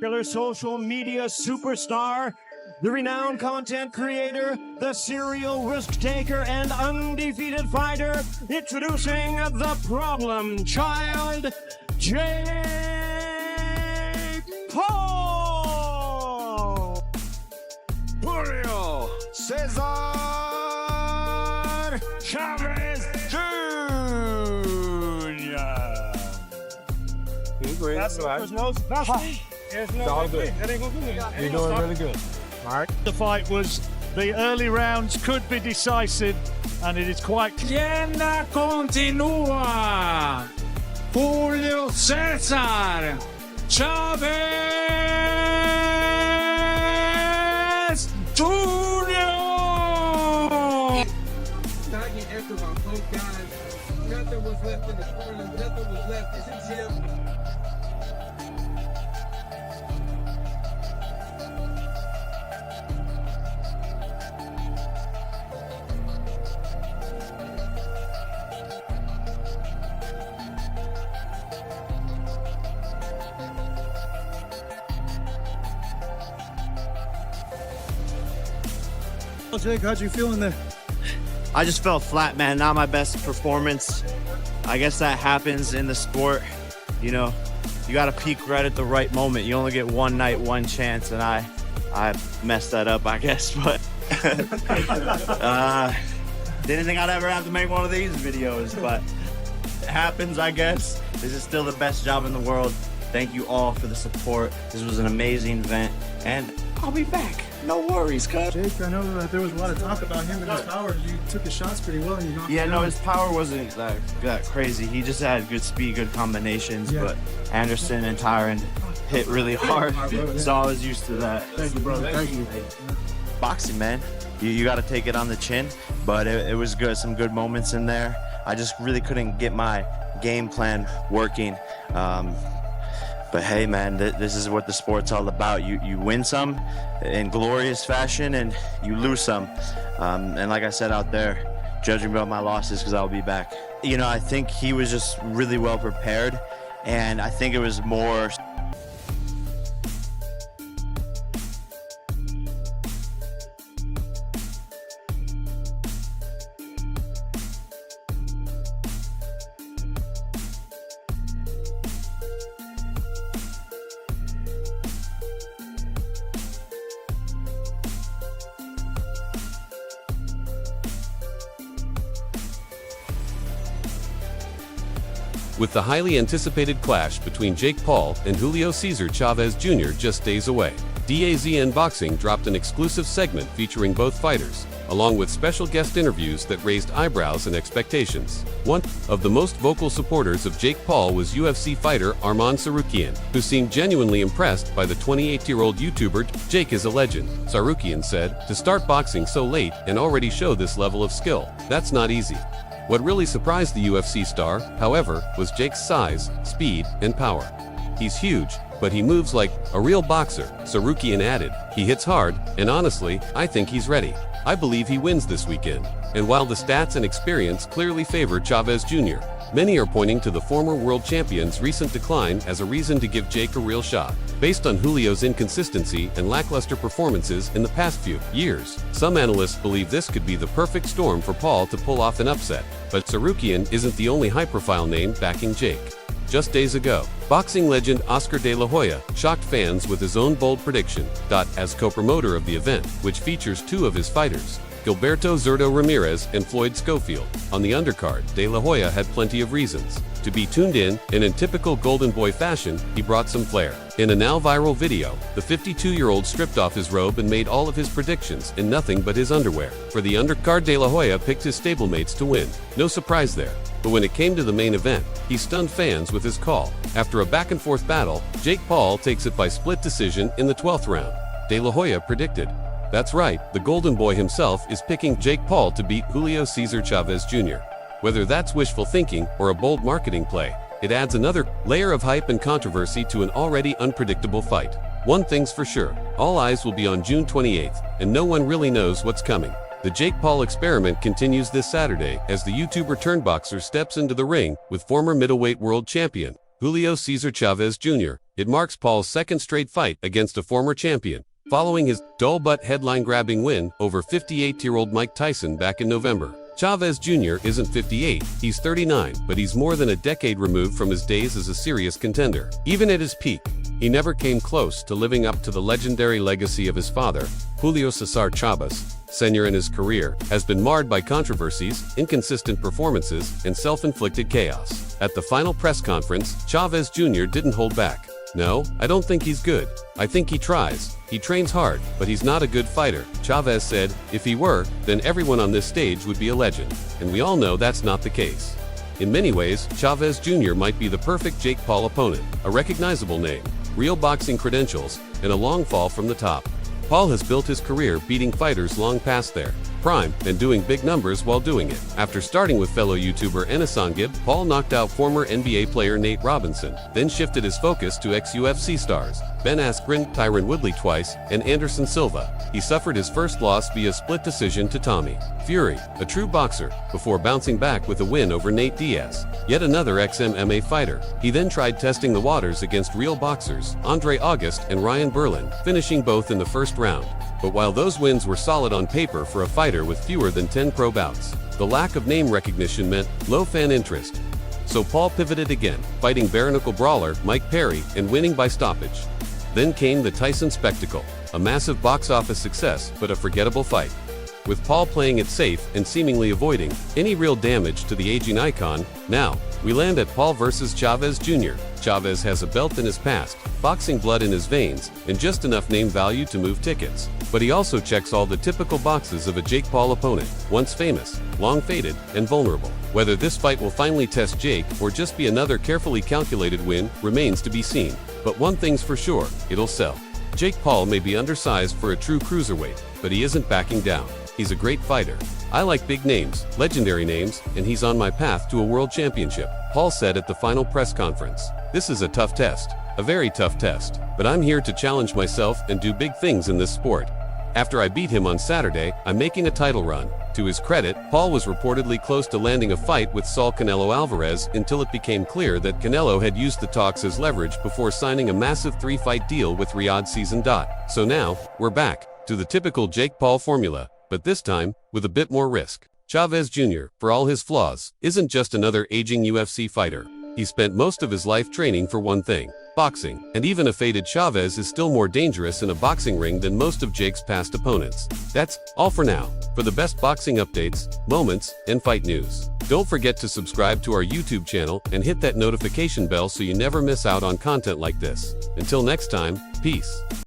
popular social media superstar, the renowned content creator, the serial risk taker, and undefeated fighter, introducing the problem child, Jake Paul! Julio, Cesar, Chavez Jr. There's no specialty. There's no all good. That ain't gonna do it. You're doing really good. All right. The fight was, the early rounds could be decisive, and it is quite Tienda continúa. Julio Cesar Chavez Jr. Target after by both guys. Nothing was left in the corner. Nothing was left in the gym. Jake, how'd you feel in there? I just felt flat, man. Not my best performance. I guess that happens in the sport. You know, you got to peak right at the right moment. You only get one night, one chance, and I messed that up, I guess. But didn't think I'd ever have to make one of these videos, but it happens, I guess. This is still the best job in the world. Thank you all for the support. This was an amazing event, and I'll be back. No worries, cuz. Jake, I know that there was a lot of talk about him and his power. You took his shots pretty well, and you knocked Yeah, him no, down. his power wasn't that crazy. He just had good speed, good combinations, but Anderson and Tyron hit really hard, so I was used to that. Thank you, brother. Thank you. Boxing, man. You got to take it on the chin, but it was good. Some good moments in there. I just really couldn't get my game plan working. But hey, man, this is what the sport's all about. You win some in glorious fashion, and you lose some. And like I said out there, judging about my losses because I'll be back. You know, I think he was just really well prepared, and I think it was more. With the highly anticipated clash between Jake Paul and Julio Cesar Chavez Jr. just days away, DAZN Boxing dropped an exclusive segment featuring both fighters, along with special guest interviews that raised eyebrows and expectations. One of the most vocal supporters of Jake Paul was UFC fighter Arman Tsarukyan, who seemed genuinely impressed by the 28-year-old YouTuber. Jake is a legend, Tsarukyan said. To start boxing so late and already show this level of skill, that's not easy. What really surprised the UFC star, however, was Jake's size, speed, and power. He's huge, but he moves like a real boxer, Tsarukyan added. He hits hard, and honestly, I think he's ready. I believe he wins this weekend. And while the stats and experience clearly favor Chavez Jr., many are pointing to the former world champion's recent decline as a reason to give Jake a real shot. Based on Julio's inconsistency and lackluster performances in the past few years, some analysts believe this could be the perfect storm for Paul to pull off an upset. But Tsarukyan isn't the only high-profile name backing Jake. Just days ago, boxing legend Oscar De La Hoya shocked fans with his own bold prediction. As co-promoter of the event, which features two of his fighters, Gilberto Zurdo Ramirez and Floyd Schofield, on the undercard, De La Hoya had plenty of reasons to be tuned in, and in typical Golden Boy fashion, he brought some flair. In a now viral video, the 52-year-old stripped off his robe and made all of his predictions in nothing but his underwear. For the undercard, De La Hoya picked his stablemates to win. No surprise there. But when it came to the main event, he stunned fans with his call. After a back-and-forth battle, Jake Paul takes it by split decision in the 12th round. De La Hoya predicted. That's right, the Golden Boy himself is picking Jake Paul to beat Julio Cesar Chavez Jr. Whether that's wishful thinking or a bold marketing play, it adds another layer of hype and controversy to an already unpredictable fight. One thing's for sure, all eyes will be on June 28th, and no one really knows what's coming. The Jake Paul experiment continues this Saturday as the YouTuber turned boxer steps into the ring with former middleweight world champion Julio Cesar Chavez Jr. It marks Paul's second straight fight against a former champion, following his dull but headline-grabbing win over 58-year-old Mike Tyson back in November. Chavez Jr. isn't 58, he's 39, but he's more than a decade removed from his days as a serious contender. Even at his peak, he never came close to living up to the legendary legacy of his father. Julio Cesar Chavez Sr. in his career has been marred by controversies, inconsistent performances, and self-inflicted chaos. At the final press conference, Chavez Jr. didn't hold back. "No, I don't think he's good. I think he tries. He trains hard, but he's not a good fighter," Chavez said. "If he were, then everyone on this stage would be a legend. And we all know that's not the case." In many ways, Chavez Jr. might be the perfect Jake Paul opponent. A recognizable name, real boxing credentials, and a long fall from the top. Paul has built his career beating fighters long past their prime and doing big numbers while doing it. After starting with fellow YouTuber Enisangib, Paul knocked out former NBA player Nate Robinson, then shifted his focus to ex-UFC stars Ben Askren, Tyron Woodley twice, and Anderson Silva. He suffered his first loss via split decision to Tommy Fury, a true boxer, before bouncing back with a win over Nate Diaz, yet another ex-MMA fighter. He then tried testing the waters against real boxers, Andre August and Ryan Berlin, finishing both in the first round. But while those wins were solid on paper for a fighter with fewer than 10 pro bouts, the lack of name recognition meant low fan interest. So Paul pivoted again, fighting bare-knuckle brawler Mike Perry and winning by stoppage. Then came the Tyson spectacle, a massive box office success but a forgettable fight. With Paul playing it safe and seemingly avoiding any real damage to the aging icon, now we land at Paul versus Chavez Jr. Chavez has a belt in his past, boxing blood in his veins, and just enough name value to move tickets. But he also checks all the typical boxes of a Jake Paul opponent, once famous, long faded, and vulnerable. Whether this fight will finally test Jake or just be another carefully calculated win remains to be seen. But one thing's for sure, it'll sell. Jake Paul may be undersized for a true cruiserweight, but he isn't backing down. He's a great fighter. I like big names, legendary names, and he's on my path to a world championship, Paul said at the final press conference. This is a tough test, a very tough test, but I'm here to challenge myself and do big things in this sport. After I beat him on Saturday, I'm making a title run. To his credit, Paul was reportedly close to landing a fight with Saul Canelo Alvarez until it became clear that Canelo had used the talks as leverage before signing a massive 3-fight deal with Riyadh Season. So now, we're back to the typical Jake Paul formula, but this time, with a bit more risk. Chavez Jr., for all his flaws, isn't just another aging UFC fighter. He spent most of his life training for one thing: boxing. And even a faded Chavez is still more dangerous in a boxing ring than most of Jake's past opponents. That's all for now. For the best boxing updates, moments, and fight news, don't forget to subscribe to our YouTube channel and hit that notification bell so you never miss out on content like this. Until next time, peace.